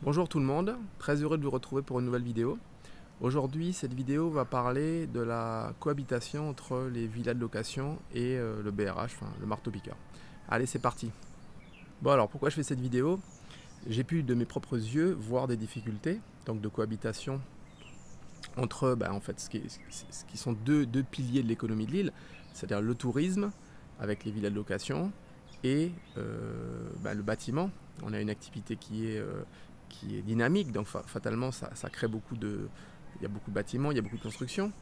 Bonjour tout le monde, très heureux de vous retrouver pour une nouvelle vidéo. Aujourd'hui, cette vidéo va parler de la cohabitation entre les villas de location et le BRH, enfin le marteau-piqueur. Allez, c'est parti. Bon alors, pourquoi je fais cette vidéo? J'ai pu de mes propres yeux voir des difficultés donc de cohabitation entre en fait, ce qui sont deux piliers de l'économie de l'île, c'est-à-dire le tourisme avec les villas de location et le bâtiment. On a une activité qui est dynamique, donc fatalement ça crée il y a beaucoup de bâtiments, il y a beaucoup de constructions.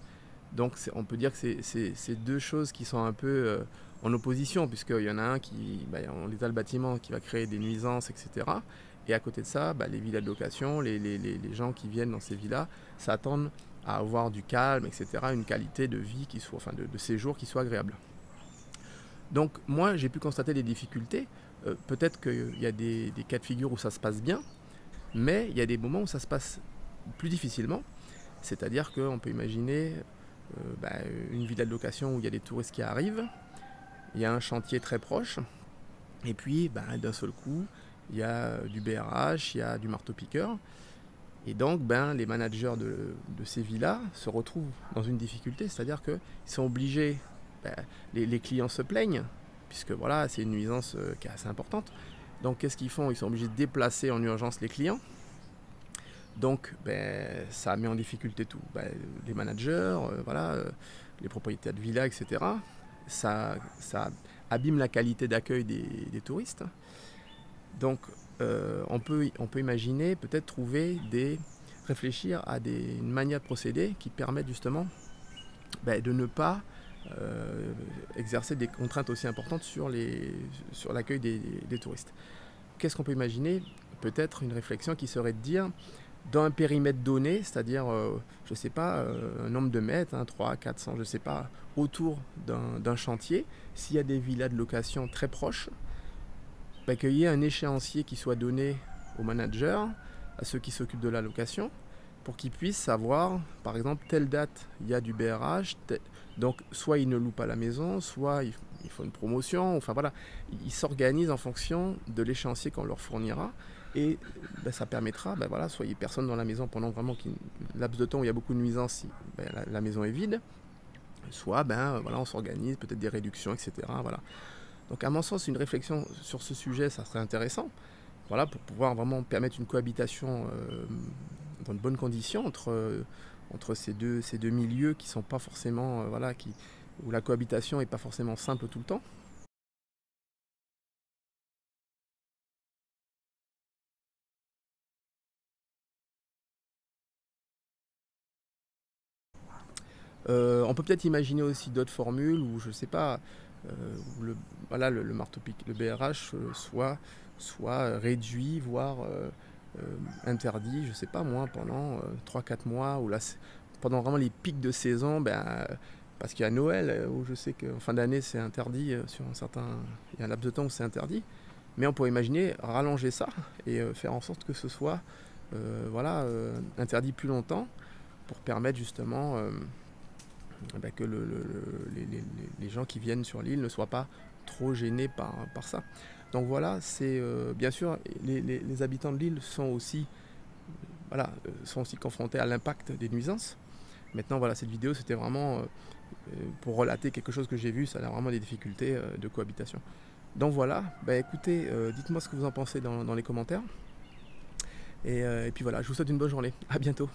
Donc on peut dire que c'est deux choses qui sont un peu en opposition, puisqu'il y en a un on a le bâtiment qui va créer des nuisances, etc. Et à côté de ça, les villas de location, les gens qui viennent dans ces villas s'attendent à avoir du calme, etc., une qualité de vie qui soit, enfin de séjour qui soit agréable. Donc moi j'ai pu constater des difficultés. Peut-être qu'il y a des cas de figure où ça se passe bien, mais il y a des moments où ça se passe plus difficilement. C'est-à-dire qu'on peut imaginer une villa de location où il y a des touristes qui arrivent, il y a un chantier très proche, et puis d'un seul coup, il y a du BRH, il y a du marteau-piqueur, et donc les managers de ces villas se retrouvent dans une difficulté, c'est-à-dire qu'ils sont obligés, les clients se plaignent, puisque voilà, c'est une nuisance qui est assez importante. Donc qu'est-ce qu'ils font? Ils sont obligés de déplacer en urgence les clients. Donc ça met en difficulté tout. Les managers, les propriétaires de villas, etc. Ça abîme la qualité d'accueil des touristes. Donc on peut imaginer, peut-être réfléchir à une manière de procéder qui permette justement de ne pas exercer des contraintes aussi importantes sur l'accueil des touristes. Qu'est-ce qu'on peut imaginer? Peut-être une réflexion qui serait de dire, dans un périmètre donné, c'est-à-dire, je ne sais pas, un nombre de mètres, 300, 400, je ne sais pas, autour d'un chantier, s'il y a des villas de location très proches, qu'il y ait un échéancier qui soit donné aux managers, à ceux qui s'occupent de la location, pour qu'ils puissent savoir, par exemple, telle date, il y a du BRH, donc soit ils ne louent pas la maison, soit il faut une promotion, enfin voilà, ils s'organisent en fonction de l'échéancier qu'on leur fournira, et ça permettra, soit il n'y a personne dans la maison pendant vraiment un laps de temps où il y a beaucoup de nuisances, si la maison est vide, soit on s'organise, peut-être des réductions, etc. Voilà. Donc à mon sens, une réflexion sur ce sujet, ça serait intéressant, voilà, pour pouvoir vraiment permettre une cohabitation dans de bonnes conditions entre ces deux milieux qui sont pas forcément, où la cohabitation n'est pas forcément simple tout le temps. On peut peut-être imaginer aussi d'autres formules où, je sais pas, où le marteau-piqueur, le BRH soit réduit, voire interdit, je sais pas moi, pendant 3-4 mois, ou pendant vraiment les pics de saison, parce qu'il y a Noël, où je sais qu'en fin d'année c'est interdit, il y a un laps de temps où c'est interdit, mais on pourrait imaginer rallonger ça et faire en sorte que ce soit interdit plus longtemps pour permettre justement que les gens qui viennent sur l'île ne soient pas trop gênés par ça. Donc voilà, c'est bien sûr, les habitants de l'île sont aussi confrontés à l'impact des nuisances. Maintenant, voilà, cette vidéo, c'était vraiment pour relater quelque chose que j'ai vu, ça a vraiment des difficultés de cohabitation. Donc voilà, écoutez, dites-moi ce que vous en pensez dans les commentaires. Et puis voilà, je vous souhaite une bonne journée. À bientôt.